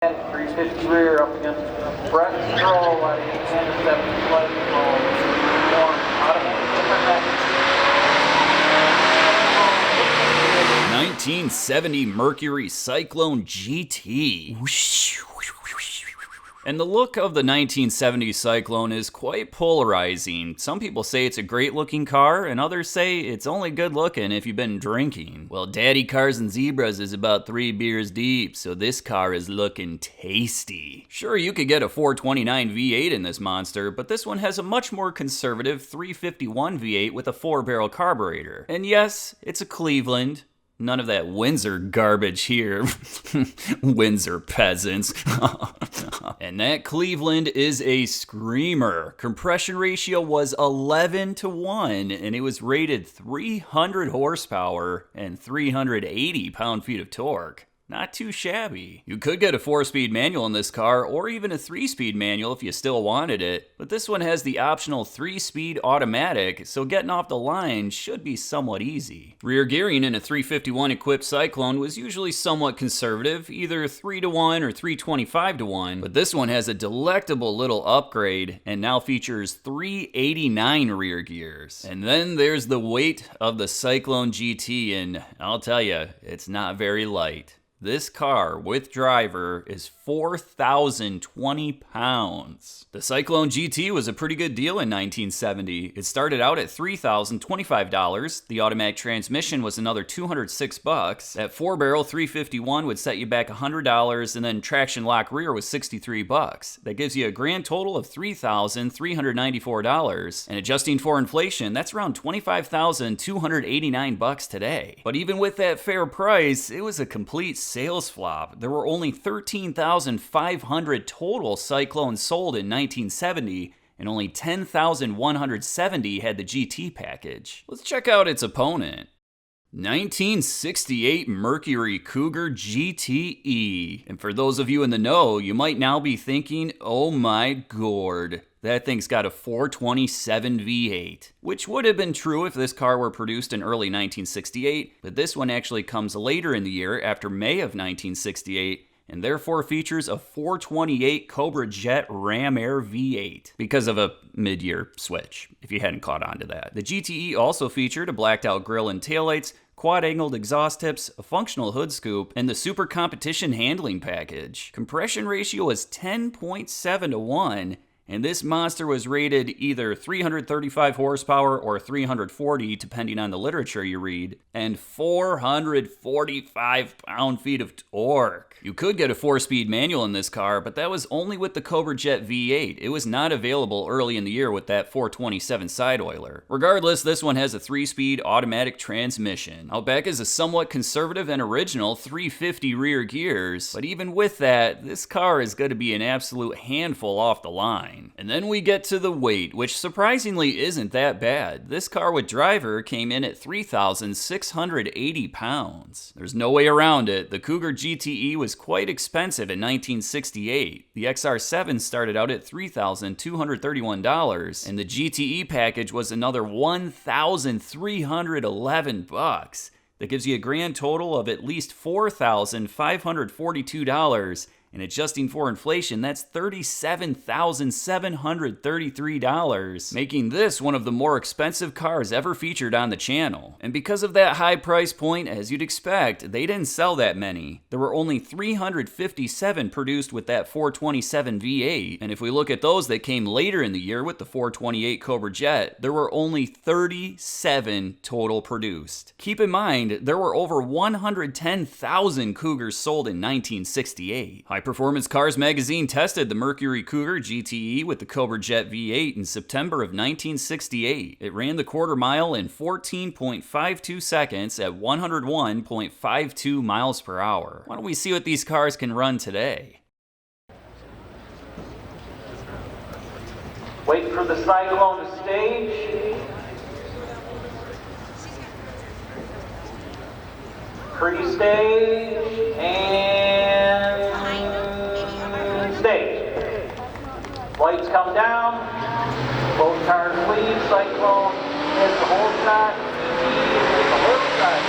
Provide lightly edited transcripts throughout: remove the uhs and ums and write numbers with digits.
350 rear up against Brett Stroll at 870 flight from Automotive. 1970 Mercury Cyclone GT. And the look of the 1970 Cyclone is quite polarizing. Some people say it's a great looking car, and others say it's only good looking if you've been drinking. Well, Daddy Cars and Zebras is about 3 beers deep, so this car is looking tasty. Sure, you could get a 429 V8 in this monster, but this one has a much more conservative 351 V8 with a 4-barrel carburetor. And yes, it's a Cleveland. None of that Windsor garbage here. Windsor peasants. And that Cleveland is a screamer. Compression ratio was 11-1, and it was rated 300 horsepower and 380 pound-feet of torque. Not too shabby. You could get a 4-speed manual in this car, or even a 3-speed manual if you still wanted it, but this one has the optional 3-speed automatic, so getting off the line should be somewhat easy. Rear gearing in a 351 equipped Cyclone was usually somewhat conservative, either 3-1 or 325-1, but this one has a delectable little upgrade, and now features 389 rear gears. And then there's the weight of the Cyclone GT, and I'll tell you, it's not very light. This car, with driver, is 4,020 pounds. The Cyclone GT was a pretty good deal in 1970. It started out at $3,025. The automatic transmission was another $206. That 4-barrel 351 would set you back $100, and then traction lock rear was $63. That gives you a grand total of $3,394. And adjusting for inflation, that's around $25,289 today. But even with that fair price, it was a complete sales flop. There were only 13,500 total Cyclones sold in 1970, and only 10,170 had the GT package. Let's check out its opponent. 1968 Mercury Cougar GT-E. And for those of you in the know, you might now be thinking, oh my gourd, that thing's got a 427 V8. Which would have been true if this car were produced in early 1968, but this one actually comes later in the year after May of 1968, and therefore features a 428 Cobra Jet Ram Air V8 because of a mid-year switch, if you hadn't caught on to that. The GTE also featured a blacked out grille and taillights, quad-angled exhaust tips, a functional hood scoop, and the Super Competition handling package. Compression ratio was 10.7-1, and this monster was rated either 335 horsepower or 340, depending on the literature you read, and 445 pound-feet of torque. You could get a 4-speed manual in this car, but that was only with the Cobra Jet V8. It was not available early in the year with that 427 side oiler. Regardless, this one has a 3-speed automatic transmission. Out back is a somewhat conservative and original 350 rear gears, but even with that, this car is going to be an absolute handful off the line. And then we get to the weight, which surprisingly isn't that bad. This car with driver came in at 3,680 pounds. There's no way around it. The Cougar GT-E was quite expensive in 1968. The XR7 started out at $3,231, and the GT-E package was another $1,311. That gives you a grand total of at least $4,542. And adjusting for inflation, that's $37,733, making this one of the more expensive cars ever featured on the channel. And because of that high price point, as you'd expect, they didn't sell that many. There were only 357 produced with that 427 V8, and if we look at those that came later in the year with the 428 Cobra Jet, there were only 37 total produced. Keep in mind, there were over 110,000 Cougars sold in 1968. High Performance Cars magazine tested the Mercury Cougar GT-E with the Cobra Jet V8 in September of 1968. It ran the quarter mile in 14.52 seconds at 101.52 miles per hour. Why don't we see what these cars can run today? Wait for the Cyclone to stage. Pre-stage and stage. Lights come down. Both cars leave. Cyclone hits the whole shot. Hits the whole shot.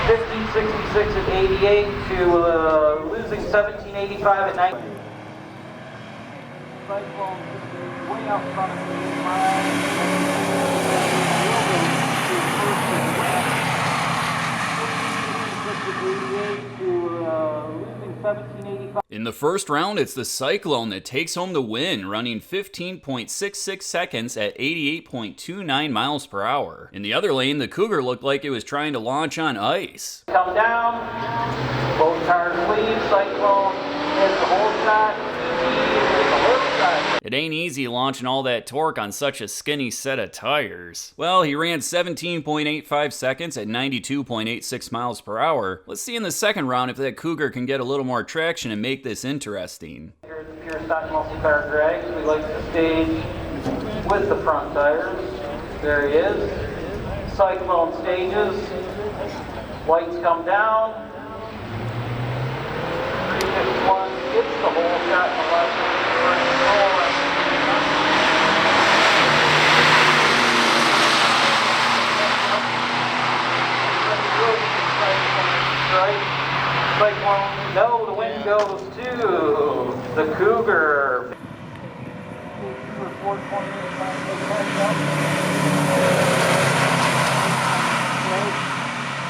1566 at 88 to losing 1785 at 90. Cyclone way out front of the mile. In the first round, it's the Cyclone that takes home the win, running 15.66 seconds at 88.29 miles per hour. In the other lane, the Cougar looked like it was trying to launch on ice. Come down, both tires leave, Cyclone hits the whole shot, It ain't easy launching all that torque on such a skinny set of tires. Well, he ran 17.85 seconds at 92.86 miles per hour. Let's see in the second round if that Cougar can get a little more traction and make this interesting. Here's the pure stock muscle car drag. We like to stage with the front tires. There he is. Cyclone stages. Lights come down. 351 gets the whole shot in the left. Cyclone, no, the win goes to the Cougar.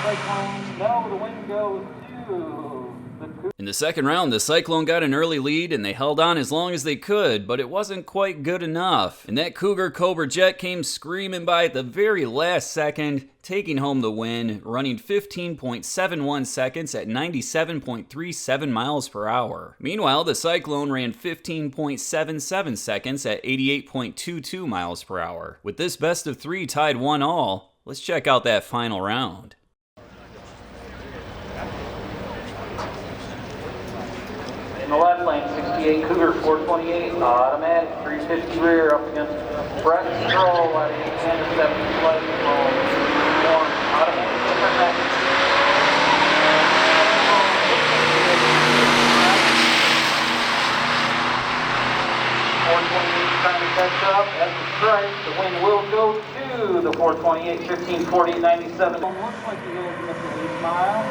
Cyclone, no, the win goes to the Cougar. In the second round, the Cyclone got an early lead and they held on as long as they could, but it wasn't quite good enough. And that Cougar Cobra Jet came screaming by at the very last second, taking home the win, running 15.71 seconds at 97.37 miles per hour. Meanwhile, the Cyclone ran 15.77 seconds at 88.22 miles per hour. With this best of three tied 1-all, let's check out that final round. In the left lane, 68 Cougar 428 automatic, 350 rear up against Brett Stroll at 810 flight from Warren automatic. 428 trying to catch up at the stripe. The win will go to the 428, 1540 97. Looks like he goes at the 8 mile.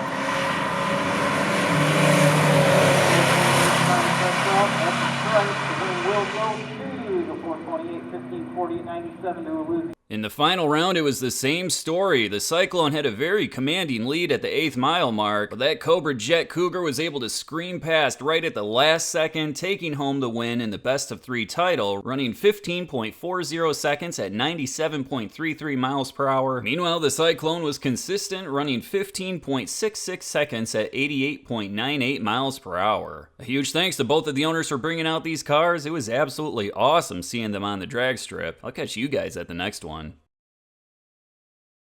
In the final round, it was the same story. The Cyclone had a very commanding lead at the 8th mile mark, but that Cobra Jet Cougar was able to scream past right at the last second, taking home the win in the best of three title, running 15.40 seconds at 97.33 miles per hour. Meanwhile, the Cyclone was consistent, running 15.66 seconds at 88.98 miles per hour. A huge thanks to both of the owners for bringing out these cars. It was absolutely awesome seeing them on the drag strip. I'll catch you guys at the next one.